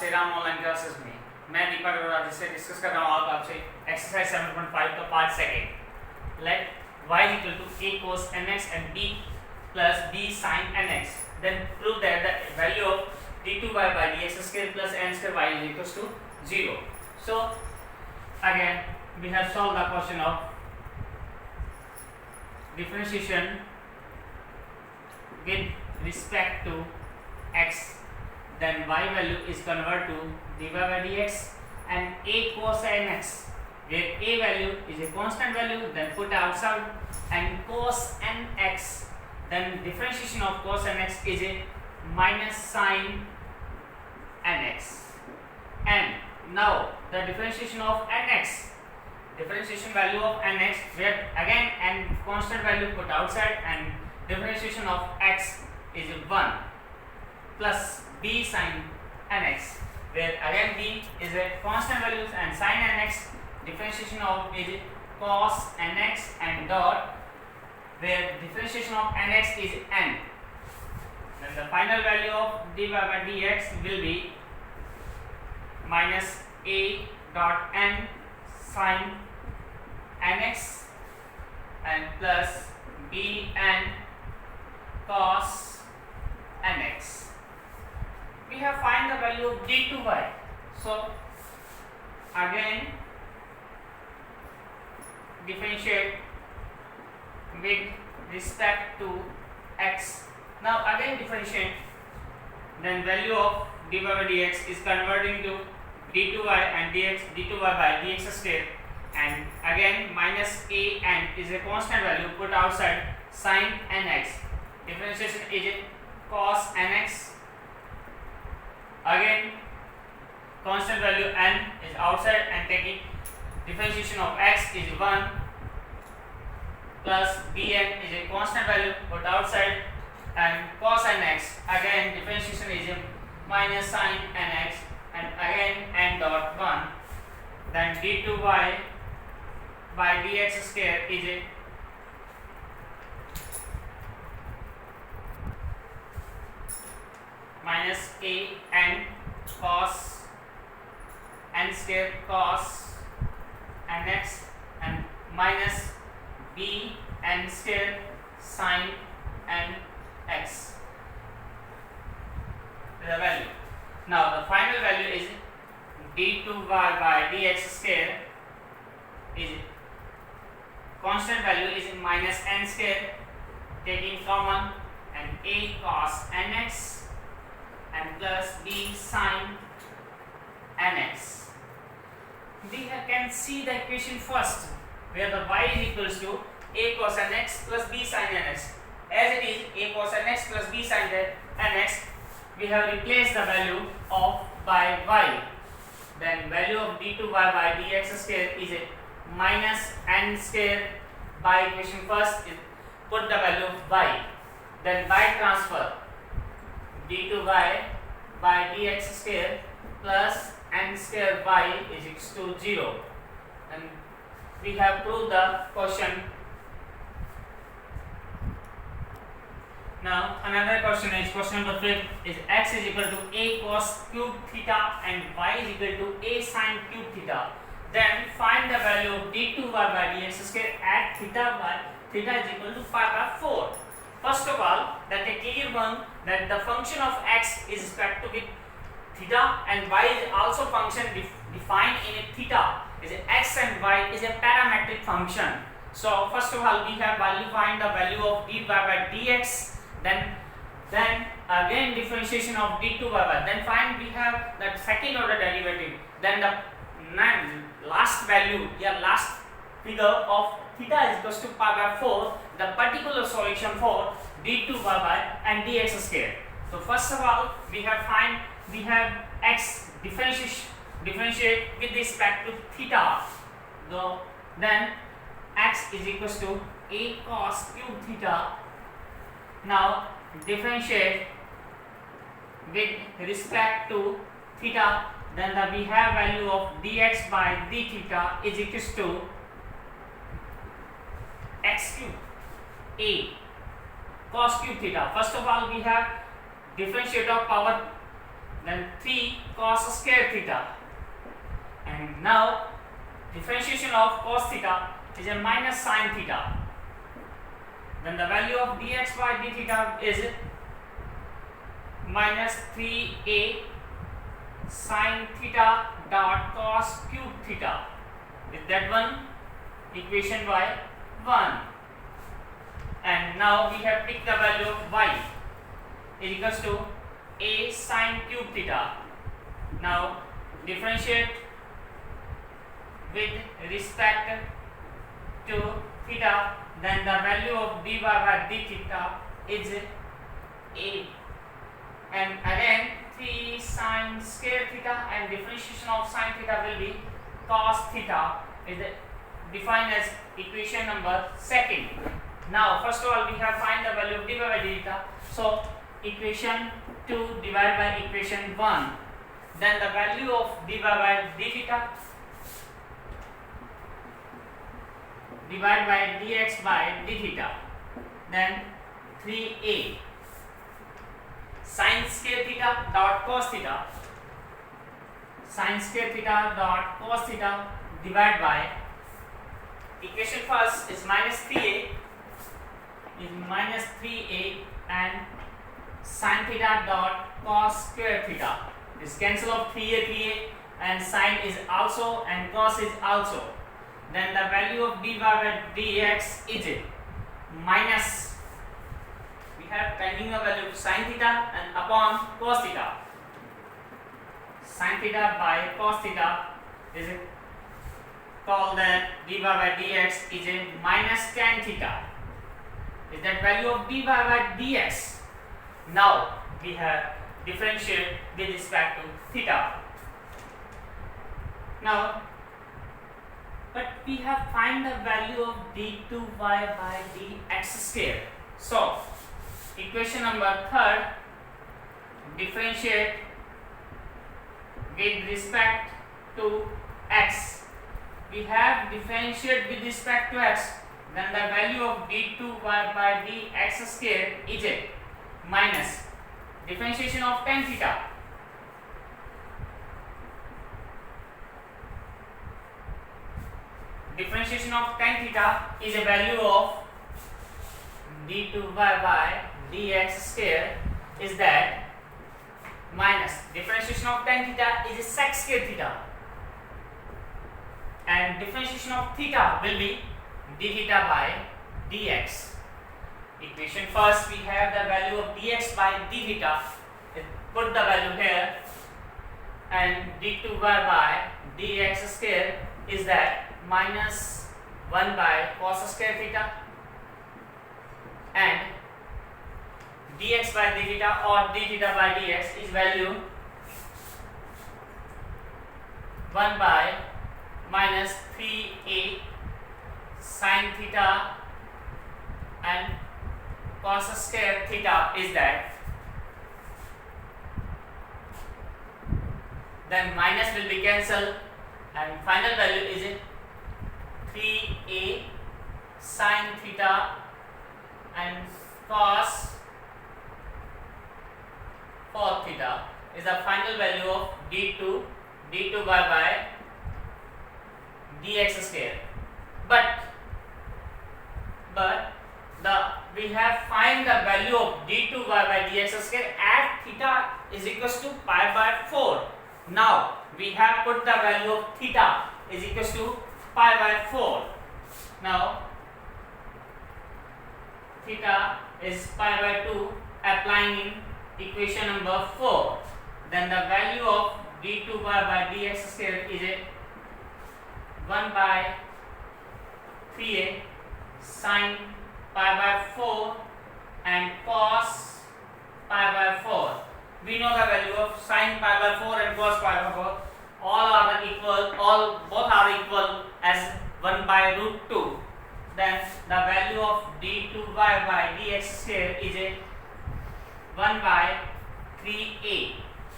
Shri Ram online classes में मैं दीपक अरोड़ा जिससे डिस्कस कर रहा हूँ आपसे एक्सरसाइज 7.5 का part second. Let y equal to a cos nx and b plus b sin nx, then prove that the value of d2y by dx square plus n square y is equals to 0. So again we have solved the question of differentiation with respect to x, then y value is converted to dy by dx and a cos nx, where a value is a constant value, then put outside, and cos nx, then differentiation of cos nx is a minus sin nx. And now the differentiation of nx, differentiation value of nx, where again n constant value put outside, and differentiation of x is 1 plus b sin nx, where again b is a constant values and sin nx differentiation of is cos nx and dot, where differentiation of nx is n. Then the final value of dy by dx will be minus a dot n sin nx and plus b n cos nx. We have find the value of d2y. So again differentiate with respect to x. Now again differentiate, then value of dy by dx is converting to d2y and d2y by dx square, and again minus a n is a constant value put outside, sin nx, differentiation is cos nx, again constant value n is outside and taking differentiation of x is 1 plus bn is a constant value put outside, and cos nx, again differentiation is minus sin nx and again n dot 1, then d2y by dx square is a minus a n cos n square cos nx and minus b n square sin nx, the value. Now the final value is d2y by dx square is constant value is minus n square, taking common, and a cos nx and plus b sin nx. We can see the equation first, where the y is equals to a cos nx plus b sin nx. As it is a cos nx plus b sin nx, we have replaced the value of by y. Then value of d2y by dx square is a minus n square. By equation first is put the value of y, then by transfer d2y by dx square plus n square y is equal to 0, and we have proved the question. Now another question is question number 5 is x is equal to a cos cube theta and y is equal to a sin cube theta. Then find the value of d2y by dx square at theta is equal to pi by 4. First of all, that a clear one that the function of x is respect to with theta and y is also function defined in a theta is a x and y is a parametric function. So first of all we have find the value of dy by dx, then again differentiation of d2y by, then find we have that second order derivative, then the last value, last figure of theta is equals to pi by 4, the particular solution for d2y by and dx square. So first of all we have x differentiate with respect to theta, then x is equals to a cos cube theta. Now differentiate with respect to theta, then we have value of dx by d theta is equals to x cube a cos cube theta. First of all we have differentiate of power, then 3 cos square theta, and now differentiation of cos theta is a minus sin theta, then the value of dx by d theta is minus 3a sin theta dot cos cube theta. With that one, equation by 1, and now we have picked the value of y is equals to a sin cube theta. Now differentiate with respect to theta, then the value of dy by d theta is a, and again 3 sin square theta, and differentiation of sin theta will be cos theta, is defined as equation number 2nd. Now first of all we have find the value of dy by d theta, so equation 2 divided by equation 1, then the value of dy by d theta divided by dx by d theta, then 3a sin square theta dot cos theta, sin square theta dot cos theta divided by equation first is minus 3a and sin theta dot cos square theta. This cancel of 3a and sin is also and cos is also. Then the value of dy by dx is minus, we have pending a value of sin theta and upon cos theta. Sin theta by cos theta is called that dy by dx is a minus tan theta. Is that value of dy by dx. Now we have differentiate with respect to theta. Now, but we have find the value of d2y by dx square. So equation number 3rd, differentiate with respect to x. We have differentiate with respect to x, then the value of d2y by dx square is a minus differentiation of tan theta. Differentiation of tan theta is a value of d2y by dx square is that minus differentiation of tan theta is a sec square theta, and differentiation of theta will be d theta by dx. Equation first we have the value of dx by d theta, put the value here, and d2y by dx square is that minus 1 by cos square theta, and dx by d theta or d theta by dx is value 1 by minus 3a sin theta and cos square theta is that, then minus will be cancelled and final value is 3a sin theta and cos 4 theta is the final value of d2y by dx square. But we have find the value of d2y by dx square at theta is equals to pi by 4. Now we have put the value of theta is equals to pi by 4. Now theta is pi by 2, applying in equation number 4, then the value of d2y by dx square is 1 by 3a sin pi by 4 and cos pi by 4. We know the value of sin pi by 4 and cos pi by 4. Both are equal as 1 by root 2. Then the value of d2y by dx square is 1 by 3a,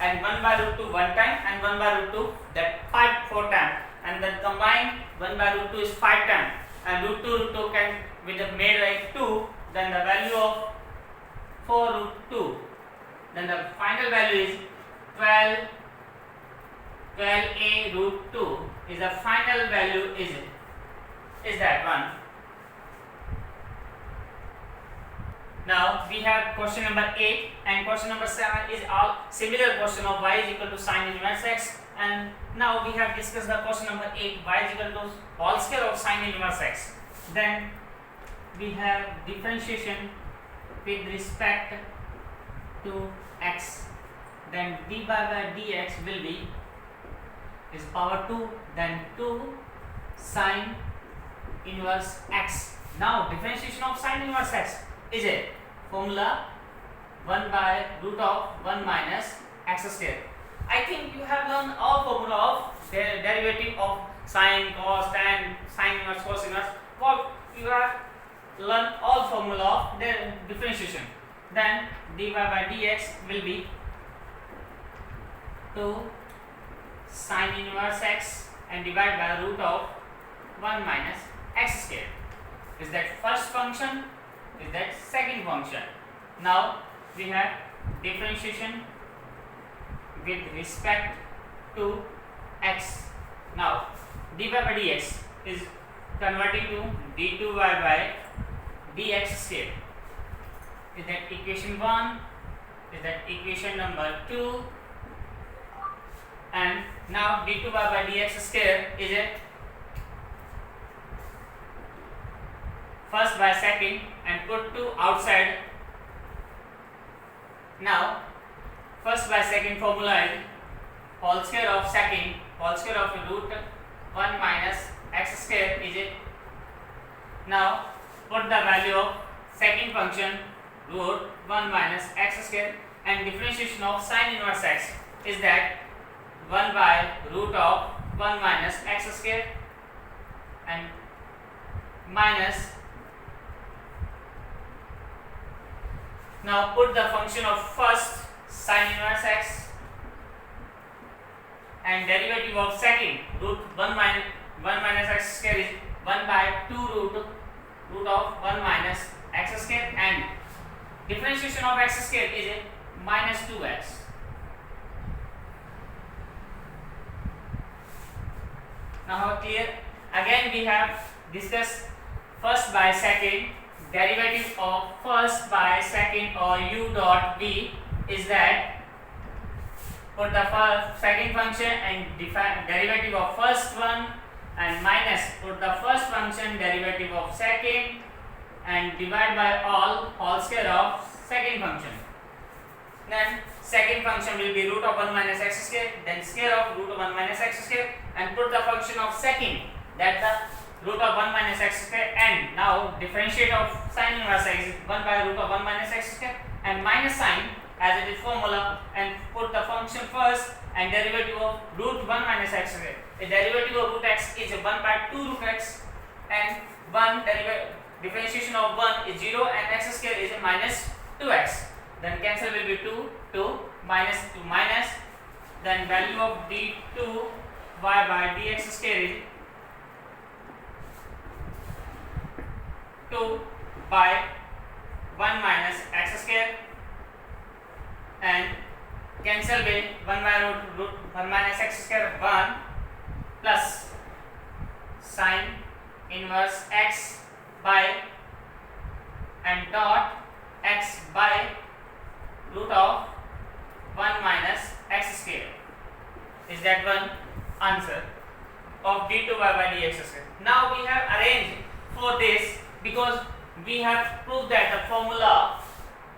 and 1 by root 2 one time and 1 by root 2 that 4 times, and then combined 1 by root 2 is 5 times, and root 2 can with the made like 2, then the value of 4 root 2, then the final value is 12 12a root 2 is the final value is that one. Now we have question number 8 and question number 7 is all similar question of y is equal to sin inverse x, and now we have discussed the question number 8, y is equal to whole square of sin inverse x. Then we have differentiation with respect to x, then dy by dx will be is power 2, then 2 sin inverse x. Now differentiation of sin inverse x is a formula 1 by root of 1 minus x square. I think you have learned all formula of derivative of sine, cos, tan, sine inverse, cos inverse. What you have learned all formula of the differentiation. Then dy by dx will be 2 sin inverse x and divide by root of 1 minus x square. Is that first function? Is that second function? Now we have differentiation with respect to x. Now dy by dx is converting to d2y by dx square. Is that equation 1? Is that equation number 2? And now d2y by dx square is a first by second and put 2 outside. Now first by second formula is whole square of second, whole square of root 1 minus x square is it. Now put the value of second function root 1 minus x square, and differentiation of sin inverse x is that 1 by root of 1 minus x square and minus. Now put the function of first sin inverse x and derivative of second root 1 minus x square is 1 by 2 root of 1 minus x square, and differentiation of x square is a minus 2x. Now clear? Again we have discussed first by second. Derivative of first by second or u dot v is that put the second function and derivative of first one, and minus put the first function derivative of second and divide by all whole square of second function. Then second function will be root of 1 minus x square, then square of root of 1 minus x square, and put the function of second, that the root of 1 minus x square, and now differentiate of sin inverse x is 1 by root of 1 minus x square and minus sign as it is formula, and put the function first and derivative of root 1 minus x square. The derivative of root x is 1 by 2 root x, and 1 differentiation of 1 is 0 and x square is a minus 2x. Then cancel will be 2 minus 2 minus, then value of d2 y by dx square is 2 by 1 minus x square, and cancel with 1 by root 1 minus x square 1 plus sin inverse x by and dot x by root of 1 minus x square. Is that one answer of d2y by dx square? Now we have arranged for this because we have proved that the formula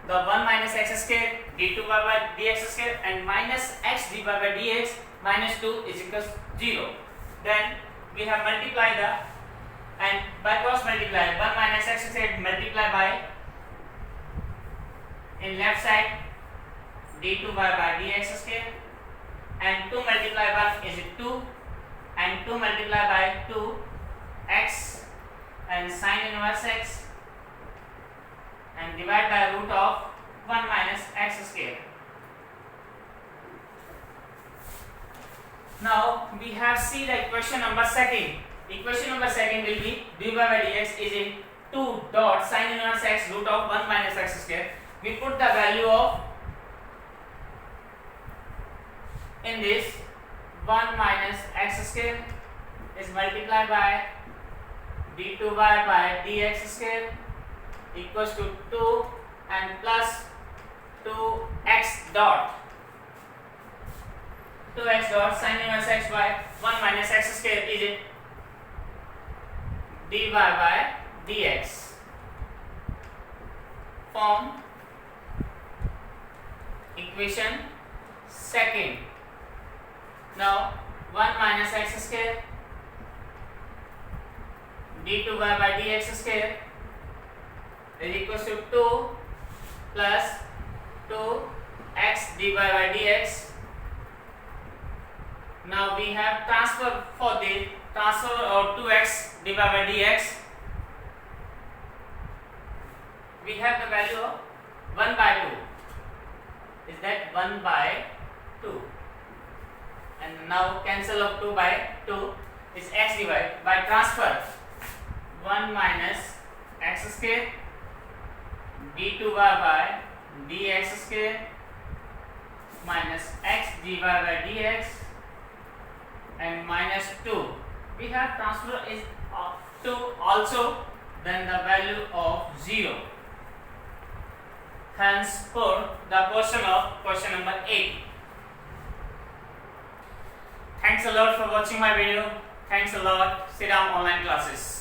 the 1 minus x square d2y by dx square and minus x dy by dx minus 2 is equals 0. Then we have multiplied the and by cross multiply 1 minus x square multiply by in left side d2y by dx square, and 2 multiply 1 is 2 and 2 multiply by 2 x and sin inverse x and divide by root of 1 minus x square. Now we have see the equation number second. Equation number second will be dy by dx is in 2 dot sin inverse x root of 1 minus x square. We put the value of in this 1 minus x square is multiplied by d2y by dx square equals to 2 and plus 2x dot 2x dot sin inverse x by 1 minus x square is it dy by dx form equation second. Now 1 minus x square d2y by dx square is equals to 2 plus 2x dy by dx. Now we have transfer for the transfer of 2x dy by dx. We have the value of 1 by 2. Is that 1 by 2? And now cancel of 2 by 2 is x divided by transfer 1 minus x square d2y by dx square minus x dy by dx and minus 2. We have transfer is 2 also, then the value of 0. Hence for the portion of question number 8. Thanks a lot for watching my video. Thanks a lot. Sit down online classes.